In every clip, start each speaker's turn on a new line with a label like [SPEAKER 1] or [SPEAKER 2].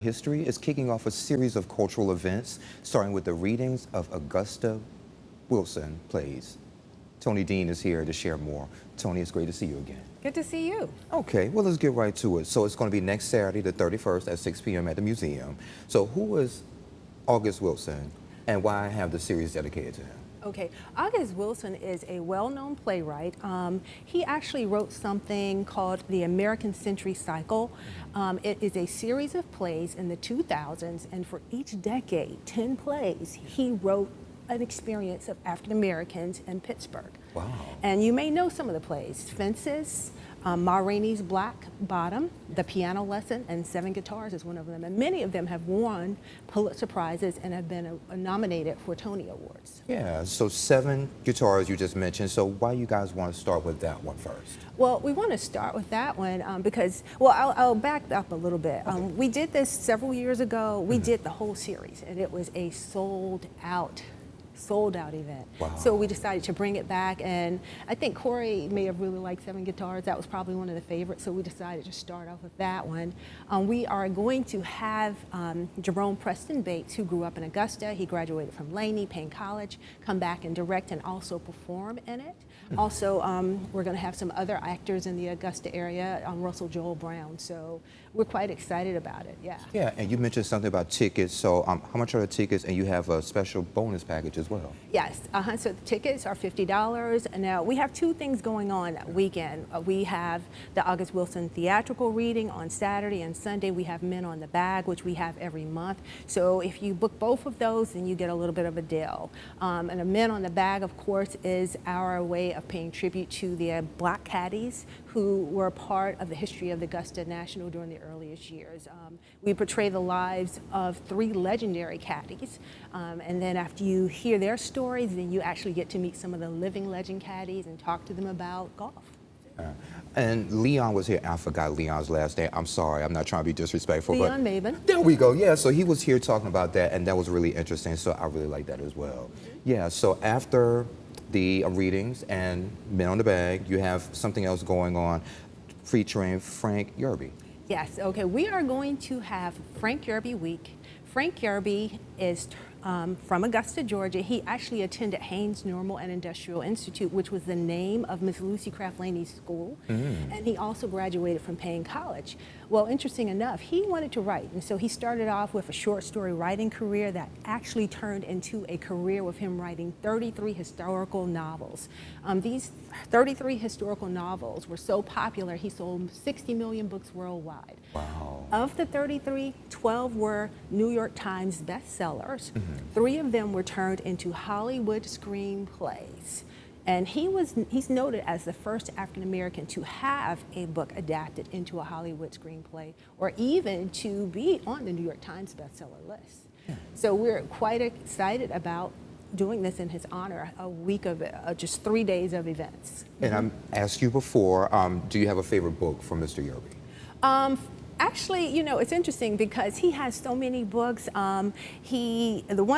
[SPEAKER 1] History is kicking off a series of cultural events, starting with the readings of Augusta Wilson plays. Tony Dean is here to share more. Tony, it's great to see you again.
[SPEAKER 2] Good to see you.
[SPEAKER 1] Okay, well, let's get right to it. So it's going to be next Saturday, the 31st at 6 p.m. at the museum. So who is August Wilson, and why have the series dedicated to him?
[SPEAKER 2] Okay, August Wilson is a well-known playwright. He actually wrote something called the American Century Cycle. It is a series of plays in the 2000s, and for each decade, 10 plays, he wrote an experience of African Americans in Pittsburgh.
[SPEAKER 1] Wow.
[SPEAKER 2] And you may know some of the plays: Fences, Ma Rainey's Black Bottom, The Piano Lesson, and Seven Guitars is one of them. And many of them have won Pulitzer Prizes and have been nominated for Tony Awards.
[SPEAKER 1] Yeah, so 7 guitars you just mentioned. So why you guys want to start with that one first?
[SPEAKER 2] Well, we want to start with that one because, well, I'll back up a little bit.
[SPEAKER 1] Okay.
[SPEAKER 2] We did this several years ago. We did the whole series, and it was a sold out event.
[SPEAKER 1] Wow.
[SPEAKER 2] So we decided to bring it back, and I think Corey may have really liked Seven Guitars. That was probably one of the favorites, so we decided to start off with that one. We are going to have Jerome Preston Bates, who grew up in Augusta. He graduated from Laney, Payne College, come back and direct and also perform in it. Also, we're going to have some other actors in the Augusta area, Russell Joel Brown, so we're quite excited about it, yeah.
[SPEAKER 1] Yeah, and you mentioned something about tickets. So how much are the tickets? And you have a special bonus package as well.
[SPEAKER 2] Yes, so the tickets are $50. Now, we have 2 things going on that weekend. We have the August Wilson theatrical reading on Saturday, and Sunday we have Men on the Bag, which we have every month. So if you book both of those, then you get a little bit of a deal. And the Men on the Bag, of course, is our way of paying tribute to the Black caddies who were a part of the history of the Augusta National during the earliest years. We portray the lives of 3 legendary caddies, and then after you hear their stories, then you actually get to meet some of the living legend caddies and talk to them about golf.
[SPEAKER 1] And Leon was here. I forgot Leon's last name. I'm sorry. I'm not trying to be disrespectful.
[SPEAKER 2] Leon Maven.
[SPEAKER 1] There we go. Yeah, so he was here talking about that, and that was really interesting. So I really like that as well. Yeah, so after the readings and Men on the Bag, you have something else going on featuring Frank Yerby.
[SPEAKER 2] Yes, okay, we are going to have Frank Yerby Week. Frank Yerby is from Augusta, Georgia. He actually attended Haynes Normal and Industrial Institute, which was the name of Miss Lucy Craft Laney's school. And he also graduated from Payne College. Well, interesting enough, he wanted to write, and so he started off with a short story writing career that actually turned into a career with him writing 33 historical novels. These 33 historical novels were so popular, he sold 60 million books worldwide.
[SPEAKER 1] Wow.
[SPEAKER 2] Of the 33, 12 were New York Times bestsellers. 3 of them were turned into Hollywood screenplays. And he's noted as the first African American to have a book adapted into a Hollywood screenplay, or even to be on the New York Times bestseller list. So we're quite excited about doing this in his honor, a week of just 3 days of events.
[SPEAKER 1] And I asked you before, do you have a favorite book from Mr. Yerby?
[SPEAKER 2] Actually, you know, it's interesting because he has so many books. One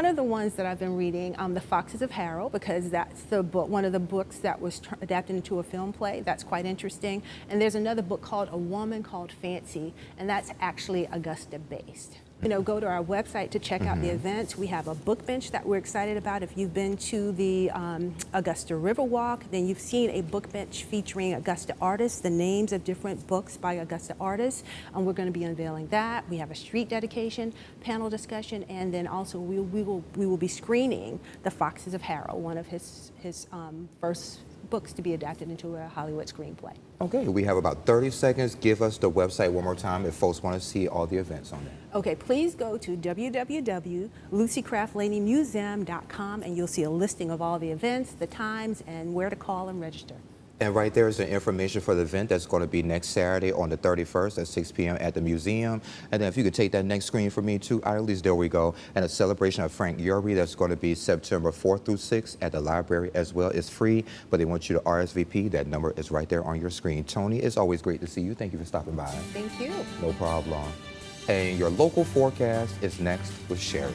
[SPEAKER 2] of the ones that I've been reading, The Foxes of Harrow, because that's the book, one of the books that was adapted into a film play. That's quite interesting. And there's another book called A Woman Called Fancy, and that's actually Augusta-based. You know, go to our website to check out the events. We have a book bench that we're excited about. If you've been to the Augusta Riverwalk, then you've seen a book bench featuring Augusta artists, the names of different books by Augusta artists. We're going to be unveiling that. We have a street dedication, panel discussion, and then also we will be screening The Foxes of Harrow, one of his first books to be adapted into a Hollywood screenplay.
[SPEAKER 1] Okay, we have about 30 seconds. Give us the website one more time if folks want to see all the events on there.
[SPEAKER 2] Okay, please go to www.lucycraftlaneymuseum.com and you'll see a listing of all the events, the times, and where to call and register.
[SPEAKER 1] And right there is the information for the event that's going to be next Saturday on the 31st at 6 p.m. at the museum. And then if you could take that next screen for me too, at least there we go. And a celebration of Frank Yerby that's going to be September 4th through 6th at the library as well. It's free, but they want you to RSVP. That number is right there on your screen. Tony, it's always great to see you. Thank you for stopping by.
[SPEAKER 2] Thank you.
[SPEAKER 1] No problem. And your local forecast is next with Sherry.